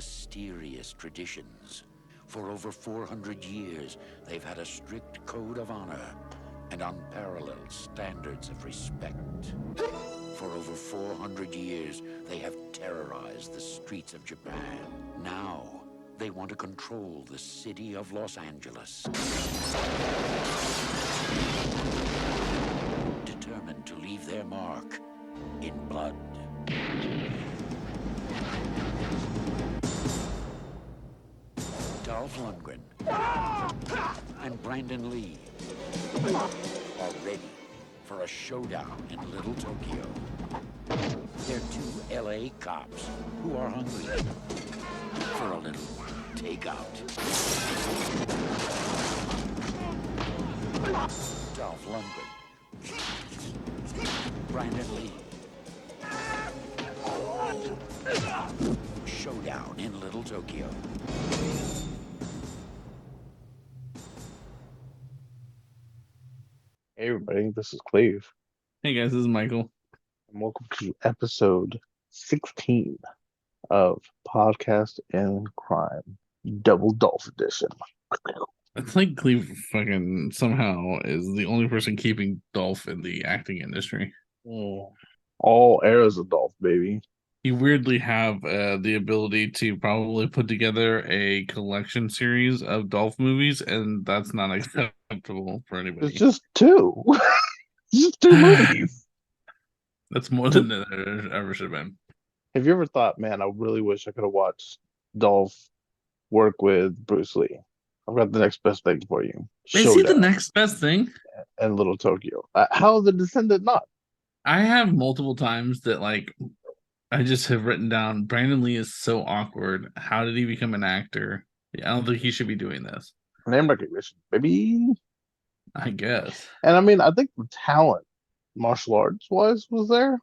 mysterious traditions. For over 400 years, they've had a strict code of honor and unparalleled standards of respect. For over 400 years, they have terrorized the streets of Japan. Now, they want to control the city of Los Angeles. Determined to leave their mark in blood. Dolph Lundgren and Brandon Lee are ready for a showdown in Little Tokyo. They're two LA cops who are hungry for a little takeout. Dolph Lundgren, Brandon Lee. Showdown in Little Tokyo. Hey everybody, this is Cleve. Hey guys, this is Michael. And welcome to episode 16 of Podcast and Crime, Double Dolph Edition. It's like Cleve fucking somehow is the only person keeping Dolph in the acting industry. All eras of Dolph, baby. You weirdly have the ability to probably put together a collection series of Dolph movies, and that's not acceptable for anybody. It's just two. Just two movies. That's more than there ever should have been. Have you ever thought, man, I really wish I could have watched Dolph work with Bruce Lee? I've got the next best thing for you. Is he the next best thing? And Little Tokyo. How the Descendant not? I have multiple times that I just have written down Brandon Lee is so awkward. How did he become an actor? I don't think he should be doing this. Name recognition, baby. I guess. And I mean, I think the talent, martial arts wise, was there.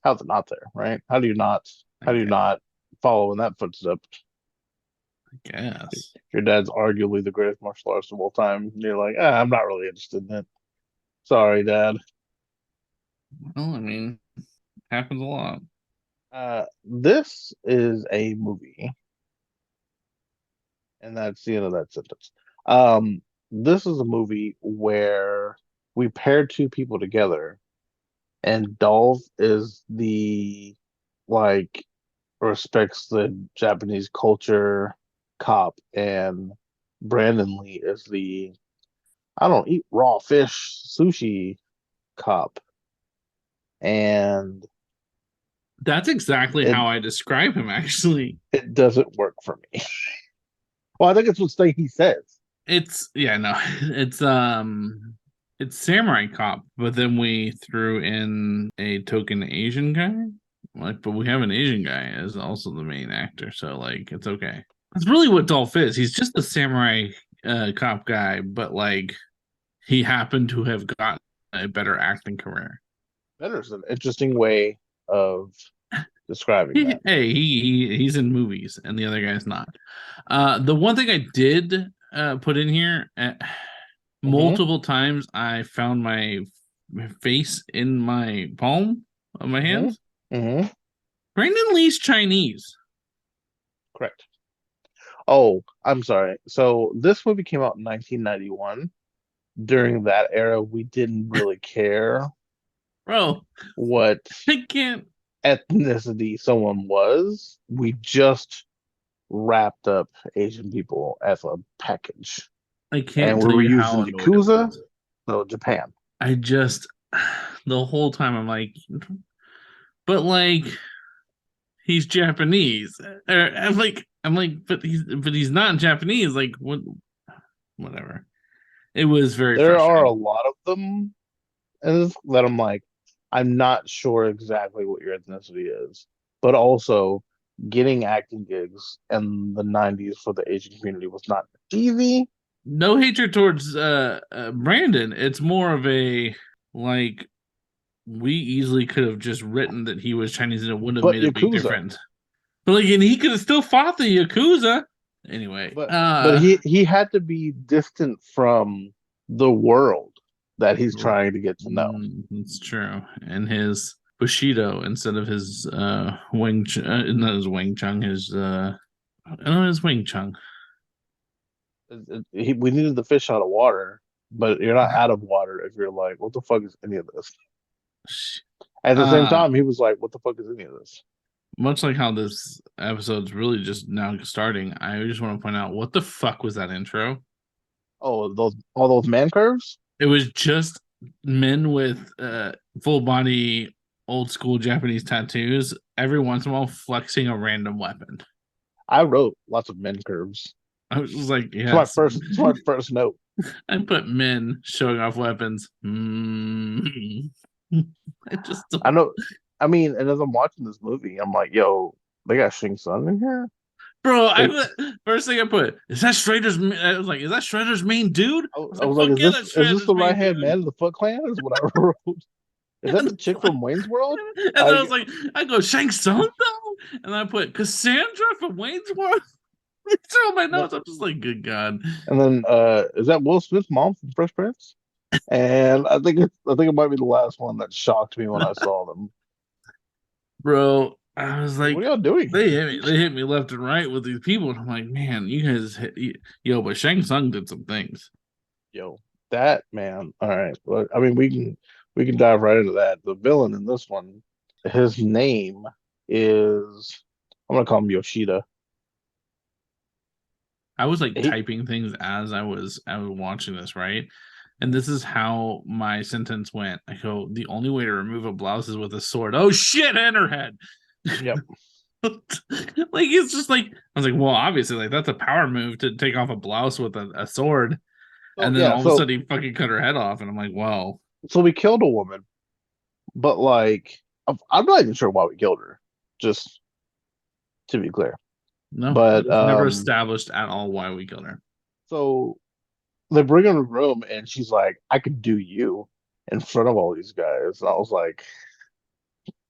How's it not there, right? How do you not follow in that footstep? I guess. Your dad's arguably the greatest martial artist of all time. And you're like, I'm not really interested in it. Sorry, Dad. Well, I mean, happens a lot. This is a movie, and that's the end of that sentence. This is a movie where we pair two people together, and Dolph is the respects the Japanese culture cop, and Brandon Lee is the I don't eat raw fish sushi cop. And that's exactly how I describe him, actually. It doesn't work for me. Well, I think it's what he says. It's Samurai Cop, but then we threw in a token Asian guy. But we have an Asian guy as also the main actor, so it's okay. That's really what Dolph is. He's just a samurai cop guy, but he happened to have gotten a better acting career. That is an interesting way of describing that. Hey, he's in movies, and the other guy's not. The one thing I did put in here, multiple times I found my face in my palm of my hands. Mm-hmm. Brandon Lee's Chinese. Correct. Oh, I'm sorry. So this movie came out in 1991. During that era, we didn't really care. Bro, what I can't ethnicity someone was. We just wrapped up Asian people as a package. I can't. And we were using Yakuza, so Japan. I just the whole time I'm like, but he's Japanese. I'm like, but he's not Japanese. Whatever. It was very. There are a lot of them, and that I'm like, I'm not sure exactly what your ethnicity is, but also getting acting gigs in the 90s for the Asian community was not easy. No hatred towards Brandon. It's more of a we easily could have just written that he was Chinese and it wouldn't have made a big difference. But and he could have still fought the Yakuza. Anyway, but he had to be distant from the world that he's trying to get to know. It's true. And his Bushido instead of his Wing Chun, not his Wing Chun, his know it's Wing Chun. We needed the fish out of water, but you're not out of water if you're like, what the fuck is any of this? At the same Uh, time, he was like, what the fuck is any of this? much like how this episode's really just now starting, I just want to point out what the fuck was that intro? Oh, all those man curves? It was just men with full body old school Japanese tattoos, every once in a while flexing a random weapon. I wrote lots of men curves. I was just like, It's yes. it's my first note. I put men showing off weapons. I just don't... I know. I mean, and as I'm watching this movie, I'm like, yo, they got Shang Tsung in here. Bro, I put, first thing I put, is that Shredder's? I was like, is that Shredder's main dude? I was like, is this the right hand man of the Foot Clan? Is what I wrote. Is that the chick from Wayne's World? And then I was like, I go Shang Tsung though, and I put Cassandra from Wayne's World. It's all my notes. I'm just like, good God. And then is that Will Smith's mom from Fresh Prince? And I think it might be the last one that shocked me when I saw them. Bro, I was like, what are y'all doing? They hit me left and right with these people, and I'm like, man, you guys, yo, but Shang Tsung did some things. Yo, that man. All right, well, I mean, we can dive right into that. The villain in this one, his name is, I'm gonna call him Yoshida. I was like typing things as I was watching this, right? And this is how my sentence went. I go, the only way to remove a blouse is with a sword. Oh shit, Enterhead. Yep. Like it's just like, I was like, well, obviously, like that's a power move to take off a blouse with a sword. And then all of a sudden he fucking cut her head off, and I'm like, well. So we killed a woman, but like I'm not even sure why we killed her. Just to be clear. No, but never established at all why we killed her. So they bring her in the room, and she's like, "I could do you in front of all these guys." And I was like,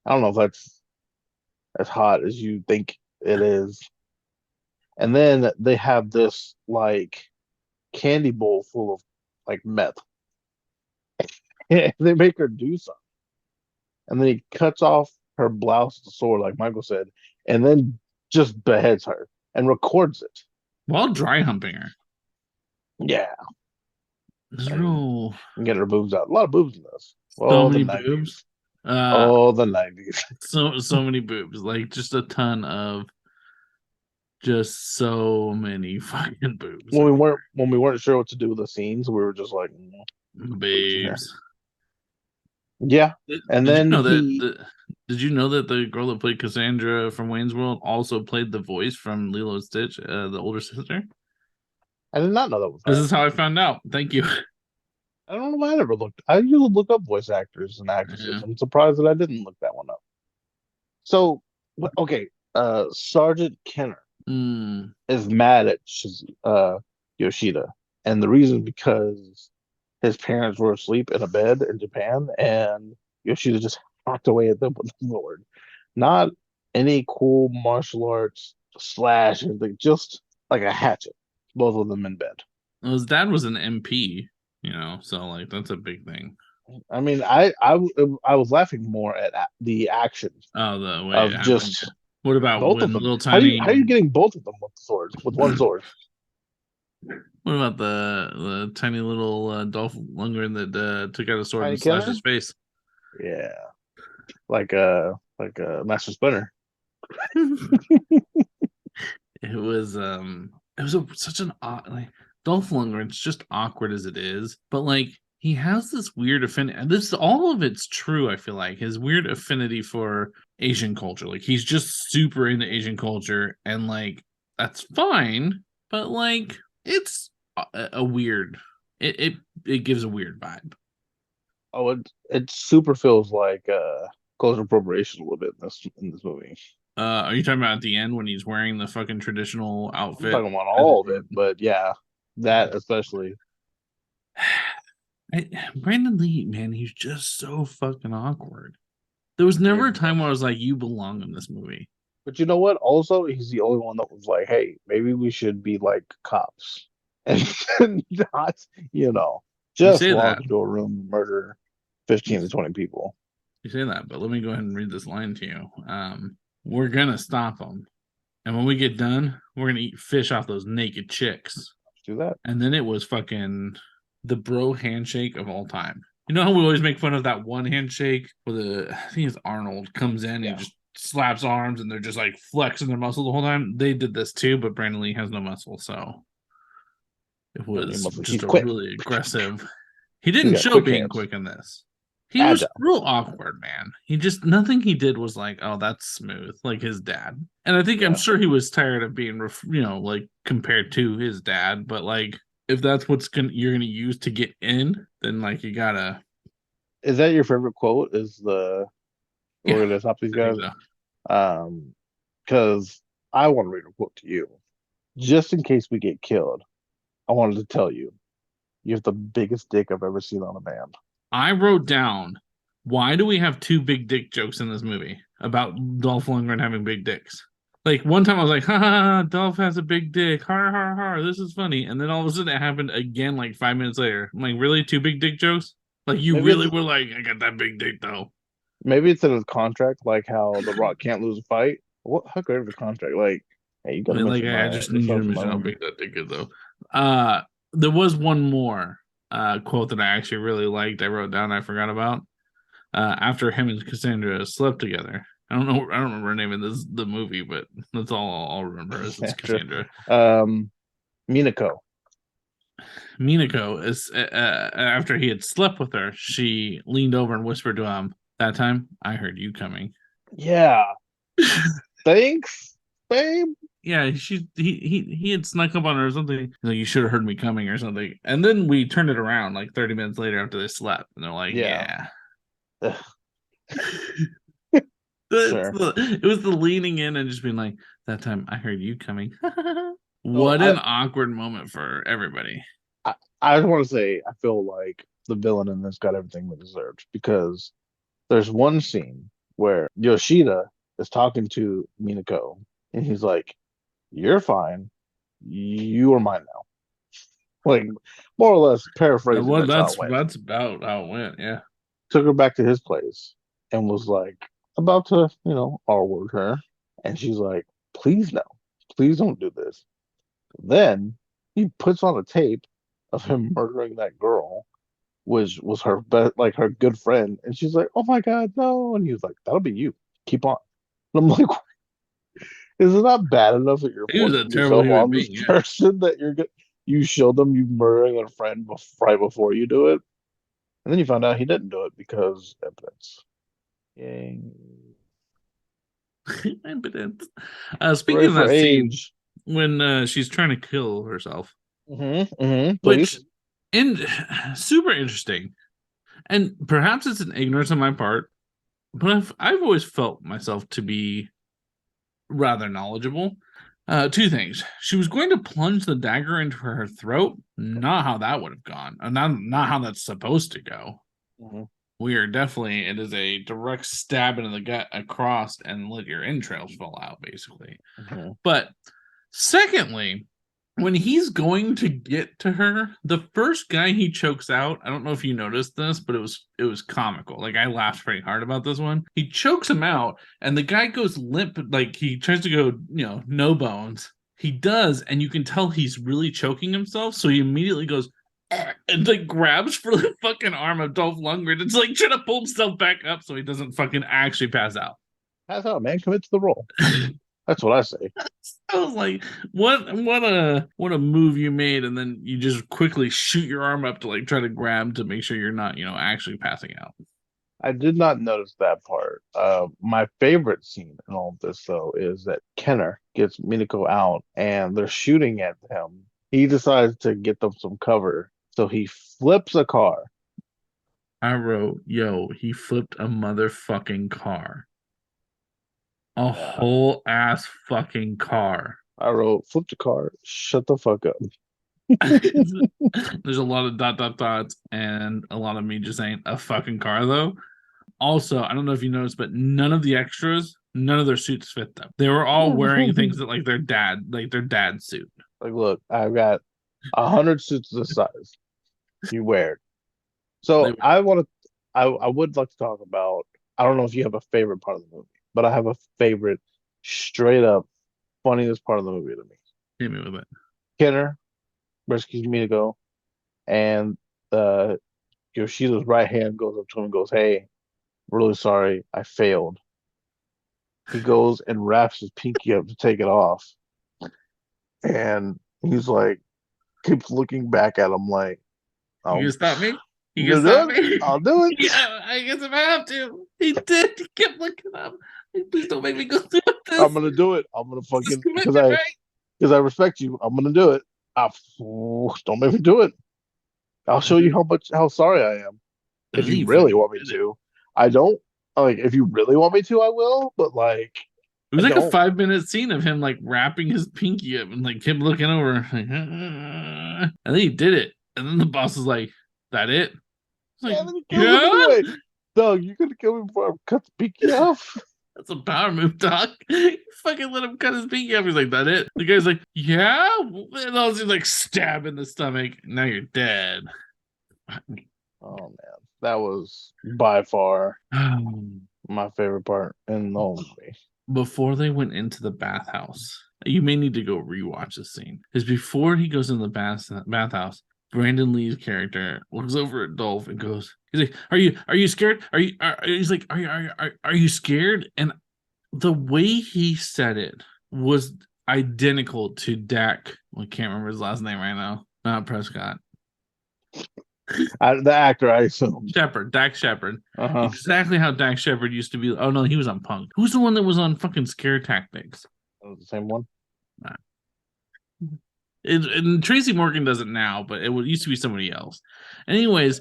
I don't know if that's as hot as you think it is. And then they have this like candy bowl full of like meth. And they make her do something. And then he cuts off her blouse with the sword, like Michael said, and then just beheads her and records it. While dry humping her. Yeah. Real... get her boobs out. A lot of boobs in this. So many boobs. The 90s. So many boobs. Like just a ton of just so many fucking boobs. When we weren't sure what to do with the scenes, we were just like babes. Yeah. And did then you know did you know that the girl that played Cassandra from Wayne's World also played the voice from Lilo and Stitch, the older sister? I did not know that was This is how I found out. Thank you. I don't know why I never looked. I usually look up voice actors and actresses. Yeah. I'm surprised that I didn't look that one up. So, okay, Sergeant Kenner is mad at Yoshida, and the reason because his parents were asleep in a bed in Japan, and Yoshida just hacked away at them with the sword. Not any cool martial arts slash anything, just like a hatchet. Both of them in bed. Well, his dad was an MP, so like that's a big thing. I mean, I was laughing more at the action. Oh, the way of just what about both when of them? little tiny? How are you getting both of them with the sword, with one sword? What about the tiny little Dolph Lundgren that took out a sword and slashed his face? Yeah, like a Master Splinter. It was such an odd, like, Dolph Lundgren's just awkward as it is, but like he has this weird affinity, and this all of it's true. I feel like his weird affinity for Asian culture, like he's just super into Asian culture, and like that's fine, but like it's a weird. It gives a weird vibe. Oh, it super feels like cultural appropriation a little bit in this movie. Are you talking about at the end when he's wearing the fucking traditional outfit? I'm talking about all of it, but yeah, that especially. Brandon Lee, man, he's just so fucking awkward. There was never a time where I was like, you belong in this movie. But you know what? Also, he's the only one that was like, hey, maybe we should be like cops. And not, just walk into a room and murder 15 to 20 people. You say that, but let me go ahead and read this line to you. We're going to stop them. And when we get done, we're gonna eat fish off those naked chicks. Let's do that. And then it was fucking the bro handshake of all time. You know how we always make fun of that one handshake where I think it's Arnold comes in, Yeah. he just slaps arms and they're just like flexing their muscle the whole time. They did this too, but Brandon Lee has no muscle, so it was He's just a quick. really aggressive. He didn't got show quick being hands. quick in this. He was Agile. real awkward, man. He just nothing he did was like, oh, that's smooth, like his dad. And I think I'm Yeah. sure he was tired of being, like compared to his dad. But like, if that's you're gonna use to get in, then like you gotta. Is that your favorite quote? Is the Yeah, we're gonna stop these I think guys? so. Because I want to read a quote to you, just in case we get killed. I wanted to tell you, you have the biggest dick I've ever seen on a man. I wrote down, why do we have two big dick jokes in this movie about Dolph Lundgren having big dicks? Like one time I was like, ha ha ha, Dolph has a big dick, har har har, this is funny. And then all of a sudden it happened again like 5 minutes later. I'm like, really? Two big dick jokes? Like you Maybe really it's were like, I got that big dick though. maybe it's in his contract, like how The Rock can't lose a fight. What? How great of a contract? Like, hey, you got to Like mention I my just need you yourself to in my mention how movie. big that dick is though. There was one more quote that I actually really liked. I wrote down, I forgot about. After him and Cassandra slept together. I don't remember her name in the movie, but that's all I'll remember is it's Cassandra. Minako. Minako is after he had slept with her, she leaned over and whispered to him, "That time I heard you coming." Yeah. Thanks, babe. Yeah, he had snuck up on her or something. He's like, you should have heard me coming or something. And then we turned it around like 30 minutes later after they slept, and they're like, Yeah. yeah. Sure. It was the leaning in and just being like, that time I heard you coming. So What an awkward moment for everybody. I just want to say I feel like the villain in this got everything they deserved because there's one scene where Yoshida is talking to Minako and he's like, "You're fine. You are mine now." Like more or less paraphrasing, that's how it went. That's about how it went. Yeah. Took her back to his place and was like about to, R-word her. And she's like, "Please no. Please don't do this." Then he puts on a tape of him murdering that girl, which was her like her good friend, and she's like, "Oh my God, no!" And he was like, "That'll be you. Keep on." And I'm like, "Is it not bad enough that you're He was a forcing terrible yourself human on this being. Yeah. person that you showed them you murdering a friend right before you do it, and then you found out he didn't do it because evidence." Yay! Evidence. Speaking Hooray of for that scene, age. when she's trying to kill herself, which Please. and super interesting. And perhaps it's an ignorance on my part, but I've always felt myself to be rather knowledgeable. Two things. She was going to plunge the dagger into her throat. Not how that would have gone. Not how that's supposed to go. Mhm. It is a direct stab into the gut across and let your entrails fall out, basically. Mhm. But secondly, when he's going to get to her, the first guy he chokes out, I don't know if you noticed this, but it was comical. Like I laughed pretty hard about this one. He chokes him out, and the guy goes limp, like he tries to go, no bones. He does, and you can tell he's really choking himself. So he immediately goes and like grabs for the fucking arm of Dolph Lundgren. It's like trying to pull himself back up so he doesn't fucking actually pass out. Pass out, man. Commit to the role. That's what I say. I was like, what a move you made, and then you just quickly shoot your arm up to like try to grab to make sure you're not, actually passing out. I did not notice that part. My favorite scene in all of this, though, is that Kenner gets Minako out and they're shooting at him. He decides to get them some cover, so he flips a car. I wrote, yo, he flipped a motherfucking car. A whole ass fucking car. I wrote, "Flip the car, shut the fuck up." There's a lot of dots and a lot of me just saying a fucking car though. Also, I don't know if you noticed, but none of the extras, none of their suits fit them. They were all wearing things that like their dad's suit. Like, look, I've got 100 suits this size. You wear it. So I would like to talk about. I don't know if you have a favorite part of the movie, but I have a favorite straight up funniest part of the movie to me. Hit me with it. Kenner rescues Minako, and uh, Yoshida's right hand goes up to him and goes, "Hey, really sorry, I failed." He goes and wraps his pinky up to take it off, and he's like, keeps looking back at him like, You "Oh, gonna stop me? You you gonna gonna stop do it? me? I'll do it." Yeah, I guess if I have to. He did. He kept looking up. Like, please don't make me go through I'm this. gonna do it. I'm gonna This is fucking commitment, right? because I respect you. I'm gonna do it. Don't make me do it. I'll show you how sorry I am. And If then you he really fucking want me did it. to, I don't like. If you really want me to, I will. But like, It I was like a don't. 5-minute scene of him like wrapping his pinky up and like him looking over, like, and then he did it. And then the boss was like, "That it?" It's like, Yeah, then he kills him yeah, anyway. Doug, you gonna kill me before I cut the pinky off? that's a power move, Doc. You fucking let him cut his pinky off. He's like, "That it?" The guy's like, "Yeah," and all he's like stab in the stomach. Now you're dead. Oh man, that was by far my favorite part in the whole movie. Before they went into the bathhouse, you may need to go rewatch the scene. Because before he goes in the bathhouse, Brandon Lee's character looks over at Dolph and goes, "He's like, are you scared? He's like, are you scared?" And the way he said it was identical to Dak. I can't remember his last name right now. Not Prescott. The actor, I assume. Shepard, Dak Shepard. Uh-huh. Exactly how Dak Shepard used to be. Oh no, he was on Punk. Who's the one that was on fucking Scare Tactics? That was the same one. And Tracy Morgan does it now, but it used to be somebody else. Anyways,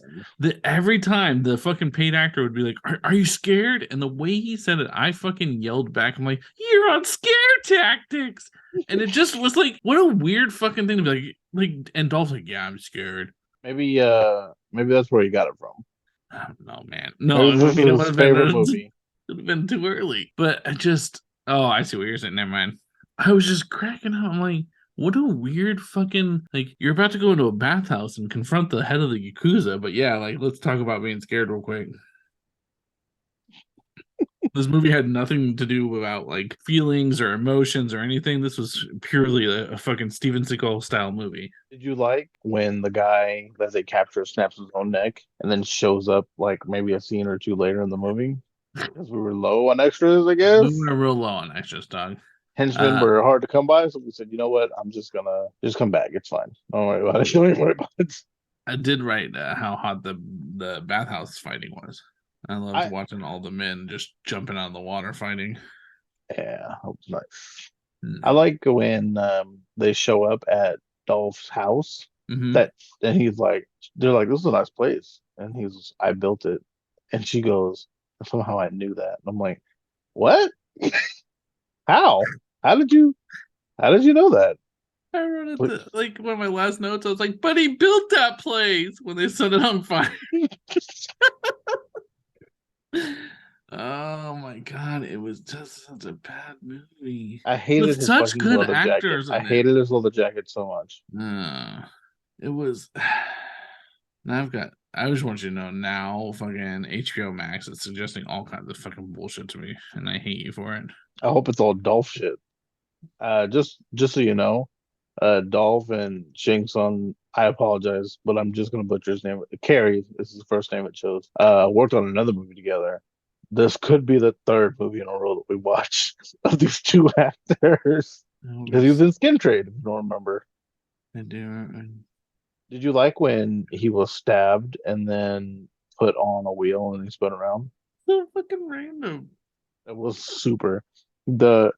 every time the fucking paid actor would be like, are you scared? And the way he said it, I fucking yelled back. I'm like, "You're on Scare Tactics!" And it just was like, what a weird fucking thing to be like. And Dolph's like, "Yeah, I'm scared." Maybe that's where he got it from. I don't know, man. No, Maybe I this mean, is it would his have favorite been movie. it would have been too early. But I see what you're saying. Never mind. I was just cracking up. I'm like, what a weird fucking, like, you're about to go into a bathhouse and confront the head of the Yakuza. But yeah, like, let's talk about being scared real quick. This movie had nothing to do about like feelings or emotions or anything. This was purely a fucking Steven Seagal style movie. Did you like when the guy that they capture snaps his own neck and then shows up like maybe a scene or two later in the movie? Because we were low on extras, I guess. We were real low on extras, dog. Henchmen were hard to come by, so we said, you know what? I'm just gonna just come back. It's fine. Don't worry about it. Don't even worry about it. I did write how hot the bathhouse fighting was. I loved watching all the men just jumping out of the water fighting. Yeah, that was nice. I like when they show up at Dolph's house. And he's like, they're like, "This is a nice place," and he's, "I built it," and she goes, "Somehow I knew that." And I'm like, "What? How? How did you know that?" I wrote it like one of my last notes. I was like, "But he built that place when they set it on fire." Oh my god, it was just such a bad movie. I hated his such fucking good leather actors. jacket. I hated his leather jacket so much. It was. Now I just want you to know now, fucking HBO Max is suggesting all kinds of fucking bullshit to me, and I hate you for it. I hope it's all Dolph shit. Just so you know, Dolph and Shang Tsung, I apologize, but I'm just gonna butcher his name. Carrie is his first name it shows. Worked on another movie together. This could be the third movie in a row that we watch of these two actors. Because he was in Skin Trade, if you don't remember. I do. Did you like when he was stabbed and then put on a wheel and he spun around? So fucking random. It was super. You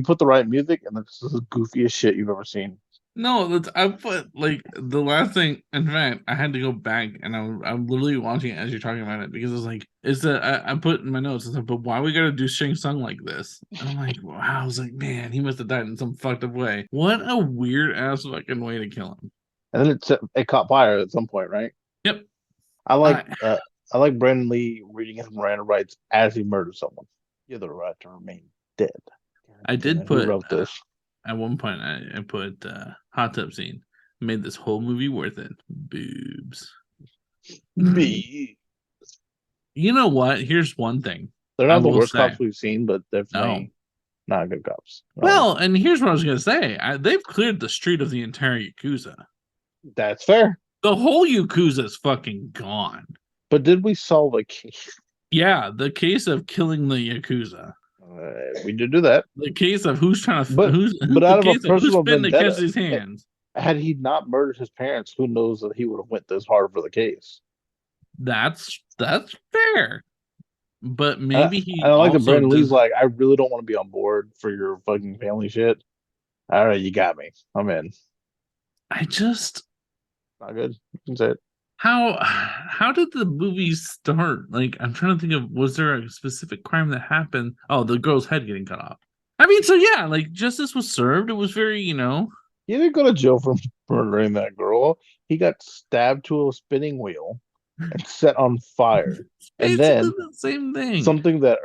put the right music and this is the goofiest shit you've ever seen. No, I put like the last thing. In fact, I had to go back and I'm literally watching it as you're talking about it because it's like I put in my notes. It's like, but why we gotta do Shang Tsung like this? And I'm like, wow. I was like, man, he must have died in some fucked up way. What a weird ass fucking way to kill him. And then it caught fire at some point, right? Yep. I like Brandon Lee reading his Miranda rights as he murders someone. You have the right to remain dead. I did put. Who wrote this? At one point, I put hot tub scene. Made this whole movie worth it. Boobs. B. You know what? Here's one thing. They're not the worst cops we've seen, but they're funny. not good cops. Well, and here's what I was gonna say: they've cleared the street of the entire Yakuza. That's fair. The whole Yakuza is fucking gone. But did we solve a case? Yeah, the case of killing the Yakuza. We did do that. The case of who's trying to But the out of a case of who's personal spinning to catch vendetta, these hands. had he not murdered his parents, who knows that he would have went this hard for the case. That's fair. But maybe he I like that also Brandon Lee's does- like, I really don't want to be on board for your fucking family shit. All right, you got me. I'm in. I just Not good. You can say it. how did the movie start? Like, I'm trying to think of, was there a specific crime that happened? Oh, the girl's head getting cut off. I mean, so yeah, like justice was served. It was very, He didn't go to jail for murdering that girl. He got stabbed to a spinning wheel and set on fire. And then basically the same thing. something that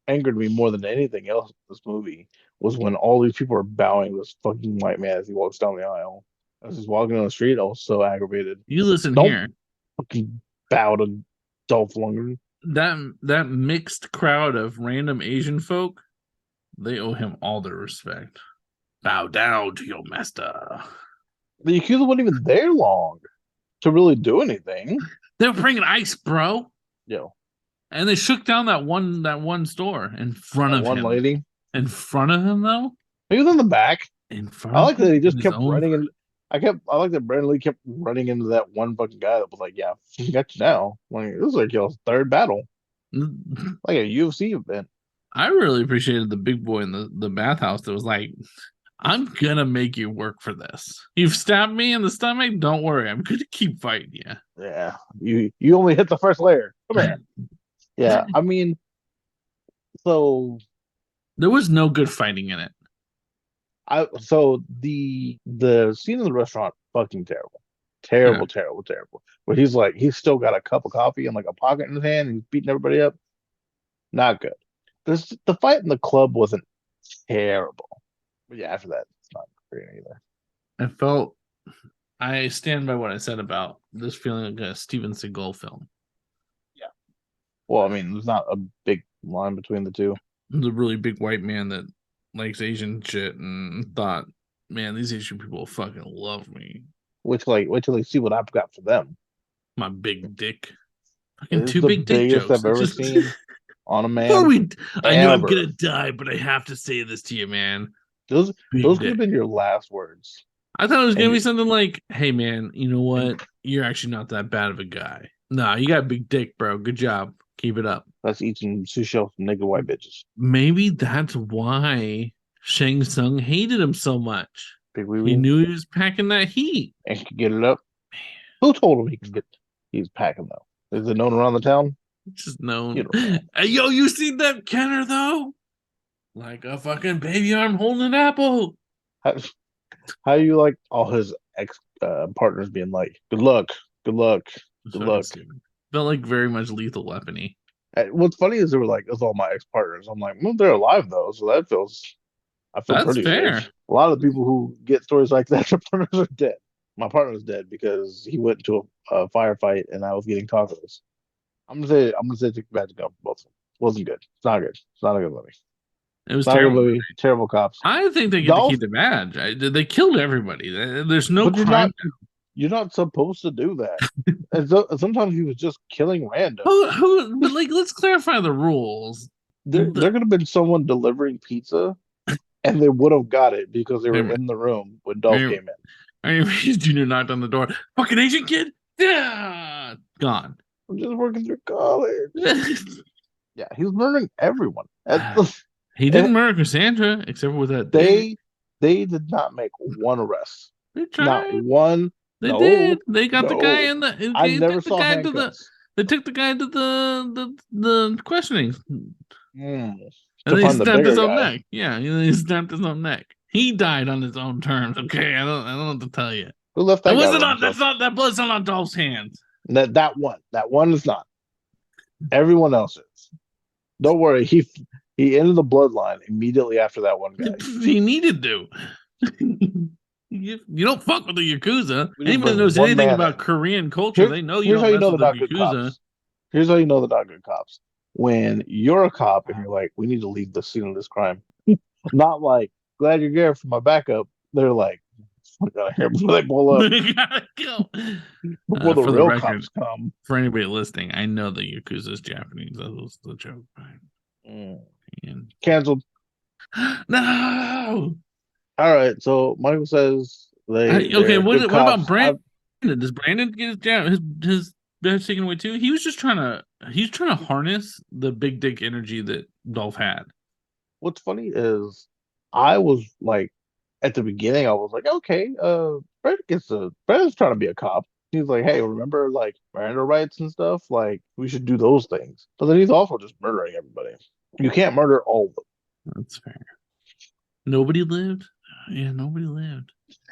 angered me more than anything else in this movie was when all these people are bowing this fucking white man as he walks down the aisle. As he's walking down the street, I was so aggravated. You listen Don't here. fucking bow to Dolph Lundgren. That mixed crowd of random Asian folk, they owe him all their respect. Bow down to your master. The Yakuza wasn't even there long to really do anything. They were bringing ice, bro. Yo, And they shook down that one store in front of one him. lady. In front of him, though. He was in the back. In front. I like that he just in kept his own- running in. I like that Brandon Lee kept running into that one fucking guy that was like, "Yeah, he got you now." Like, this is like your third battle, like a UFC event. I really appreciated the big boy in the bathhouse that was like, "I'm gonna make you work for this. You've stabbed me in the stomach. Don't worry, I'm gonna keep fighting you." Yeah, you only hit the first layer. Come here. Yeah, I mean, so There was no good fighting in it. the scene in the restaurant fucking terrible, terrible. Where he's still got a cup of coffee and like a pocket in his hand and he's beating everybody up. Not good. The fight in the club wasn't terrible, but yeah, after that, it's not great either. I stand by what I said about this feeling like a Steven Seagal film. Well, I mean, there's not a big line between the two. The really big white man that likes Asian shit and thought, man, these Asian people fucking love me. Wait till they see what I've got for them. My big dick. Fucking It's two the big dick biggest jokes. I've ever Just- seen on a man. I know I'm ever. gonna die, but I have to say this to you, man. Those Big could dick. have been your last words. I thought it was gonna and be you- something like, "Hey, man, you know what? You're actually not that bad of a guy. Nah, you got a big dick, bro. Good job. Keep it up." That's eating sushi off some naked white bitches. Maybe that's why Shang Tsung hated him so much. Big wee He wee. knew he was packing that heat. And could get it up. Who told him he's packing though? Is it known around the town? It's just known. You don't know. Hey, yo, you seen that Kenner though? Like a fucking baby arm holding an apple. How you like all his ex partners being like, "Good luck, good luck, It's good fucking luck." stupid. Felt like very much Lethal Weapon-y. And what's funny is they were like, "It's all my ex partners." I'm like, "Well, they're alive though, so I feel That's pretty fair. safe." A lot of the people who get stories like that, their partners are dead. My partner's dead because he went into a firefight and I was getting tacos. I'm gonna say take back to go. Both wasn't good. It's not good. It's not a good movie. It was It's not a good terrible. movie. Terrible cops. I think they get Dolph- to keep the badge. They killed everybody. There's no But crime. you're not supposed to do that. And sometimes he was just killing random. But like, let's clarify the rules. There could have been someone delivering pizza, and they would have got it because they were Remember- in the room when Dolph remember- came in. I mean, Junior knocked on the door. Fucking Asian kid. Yeah, gone. I'm just working through college. Yeah, he was murdering everyone. And He didn't murder Cassandra, except with that. they did not make one arrest. They Not tried. one. They no, did. They got the no. guy in the. I they never took the saw guy to the. handcuffs. They took the guy to the questioning, Mm. and To they find the snapped his bigger own guy. neck. Yeah, he snapped his own neck. He died on his own terms. Okay, I don't know what to tell you. Who left that That guy wasn't by on. That's himself? not. That blood's not on Dolph's hands. That one is not. Everyone else is. Don't worry. He ended the bloodline immediately after that one guy. He needed to. You don't fuck with the Yakuza. We just Anyone that bring knows one anything man about in. Korean culture, they know you Here's don't how you mess know with they're the not good Yakuza. cops. Here's how you know they're not good cops. When you're a cop and you're like, we need to leave the scene of this crime. Not like, glad you're here for my backup. They're like, fuck out of here before they pull up, We gotta go. before the For the real record, cops come. for anybody listening, I know the Yakuza is Japanese. That was the joke. And... Canceled. No. All right, so Michael says Okay, they're good what about cops. Brandon? Does Brandon get his badge taken away too? He was trying to harness the big dick energy that Dolph had. What's funny is I was like at the beginning, I was like, okay, Brandon's trying to be a cop. He's like, hey, remember like Miranda rights and stuff? Like we should do those things. But then he's also just murdering everybody. You can't murder all of them. That's fair. Nobody lived. Yeah, nobody lived.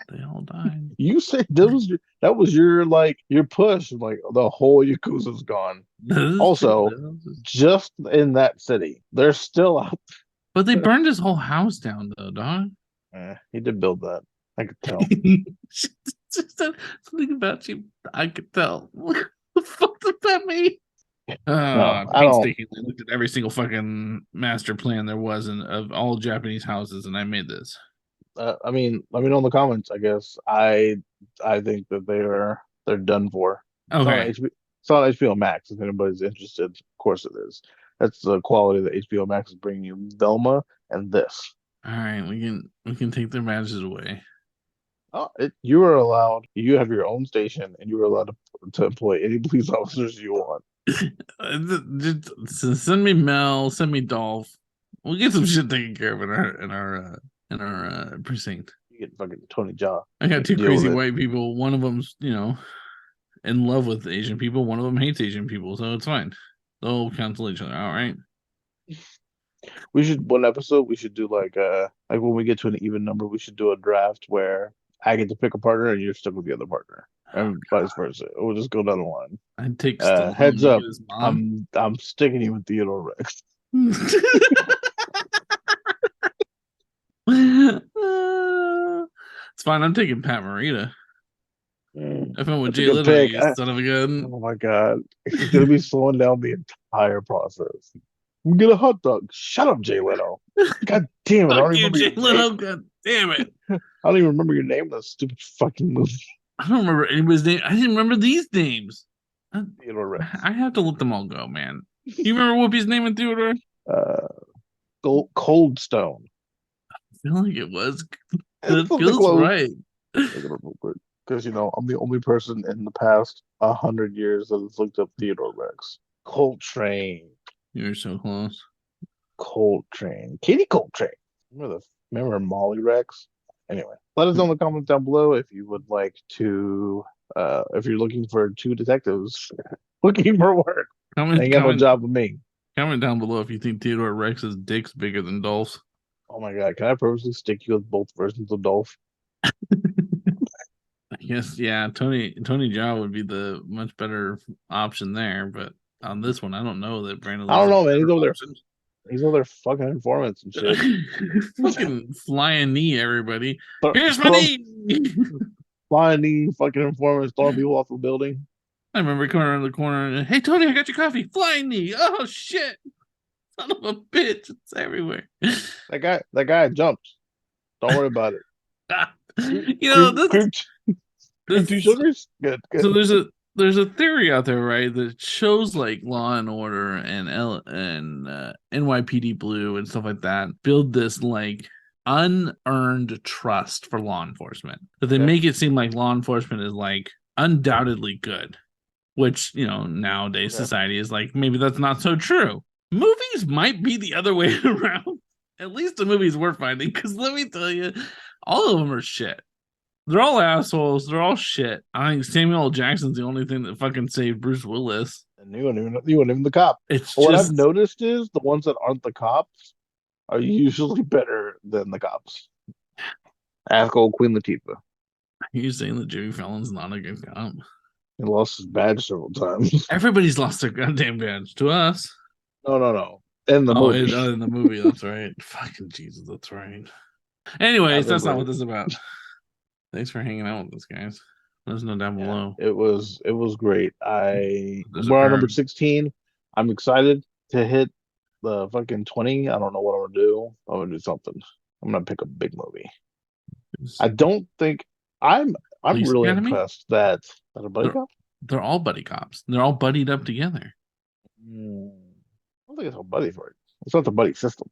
They all died. You said that was your like your push, like the whole Yakuza's gone. Also, just in that city, they're still out. But they burned his whole house down, though, dog. He did build that. I could tell. Something about you, I could tell. What the fuck does that mean? No, I don't. Painstakingly looked at every single fucking master plan there was of all Japanese houses, and I made this. I mean, let me know in the comments. I guess I think that they're done for. Okay. It's on HBO Max. If anybody's interested, of course it is. That's the quality that HBO Max is bringing you. Velma and this. All right, we can take their badges away. Oh, you are allowed. You have your own station, and you are allowed to employ any police officers you want. Just send me Mel. Send me Dolph. We'll get some shit taken care of in our precinct. You get fucking Tony Jaa. I got two crazy white people. One of them's in love with Asian people. One of them hates Asian people, so it's fine. They'll cancel each other. All right. We should do like when we get to an even number, we should do a draft where I get to pick a partner and you're stuck with the other partner, and vice versa. We'll just go down the line. I'd take heads up. I'm sticking you with Theodore Rex. It's fine. I'm taking Pat Morita. I found with Jay Leno, you son of a gun. Oh my god, he's gonna be slowing down the entire process. We get a hot dog. Shut up, Jay Leno. God damn it! Fuck you, Jay Leno. God damn it! I don't even remember your name in that stupid fucking movie. I don't remember anybody's name. I didn't remember these names. Theodore Rex. I have to let them all go, man. You remember Whoopi's name in Theodore? Cold Stone. I feel like it was. It feels right. Because I'm the only person in the past 100 years that has looked up Theodore Rex. Coltrane. You're so close. Coltrane. Katie Coltrane. Remember Molly Rex? Anyway, let us know in the comments down below if you would like to, if you're looking for two detectives looking for work. Ain't got no job with me. Comment down below if you think Theodore Rex's dick's bigger than Dolph's. Oh my god, can I purposely stick you with both versions of Dolph? I guess, yeah, Tony Jaa would be the much better option there, but on this one, I don't know that Brandon. I don't know, man. He's over there fucking informants and shit. Fucking flying knee, everybody. Here's my knee. Flying knee, fucking informants, throwing people off the building. I remember coming around the corner and, hey, Tony, I got your coffee. Flying knee. Oh, shit. Son of a bitch. It's everywhere. That guy jumped. Don't worry about it. There's two sugars? Good. So there's a theory out there, right, that shows like Law and Order and NYPD Blue and stuff like that build this like unearned trust for law enforcement. That they make it seem like law enforcement is like undoubtedly good, which nowadays society is like, maybe that's not so true. Movies might be the other way around. At least the movies we're finding, because let me tell you, all of them are shit. They're all assholes. They're all shit. I think Samuel L. Jackson's the only thing that fucking saved Bruce Willis. And you weren't even the cop. What I've noticed is the ones that aren't the cops are usually better than the cops. Ask old Queen Latifah. Are you saying that Jimmy Fallon's not a good cop? He lost his badge several times. Everybody's lost their goddamn badge. To us. No. In the movie. In the movie, that's right. Fucking Jesus, that's right. Anyways, that's not what this is about. Thanks for hanging out with us, guys. Let us know down below. It was great. We're on number 16. I'm excited to hit the fucking 20. I don't know what I'm gonna do. I'm gonna do something. I'm gonna pick a big movie. I don't think I'm Police really Academy? impressed that a buddy cop. They're all buddy cops. They're all buddied up together. I don't think it's a buddy for it. It's not the buddy system.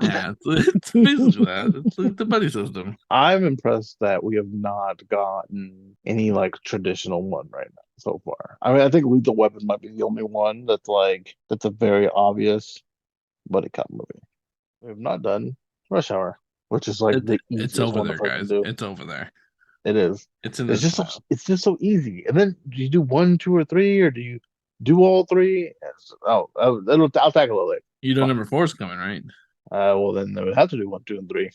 Yeah, it's basically that. It's like the buddy system. I'm impressed that we have not gotten any like traditional one right now so far. I mean, I think Lethal Weapon might be the only one that's a very obvious buddy cop movie. We have not done Rush Hour, which is like the It's easiest over one there, to fucking guys. do. It's over there. It is. It's in It's this just pile. it's just so easy. And then do you do 1, 2, or 3, or do you do all 3? I'll tackle it later. You know, Fine. number 4 is coming, right? Well then they would have to do 1, 2, and 3.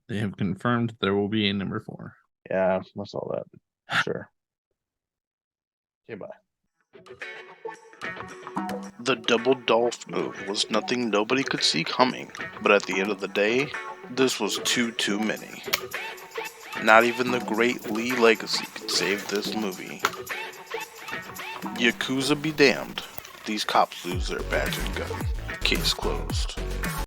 They have confirmed there will be a number 4. Yeah, I saw that. Sure. Okay, bye. The double Dolph move was nothing nobody could see coming, but at the end of the day, this was too many. Not even the great Lee legacy could save this movie. Yakuza be damned. These cops lose their badge and gun. Case closed.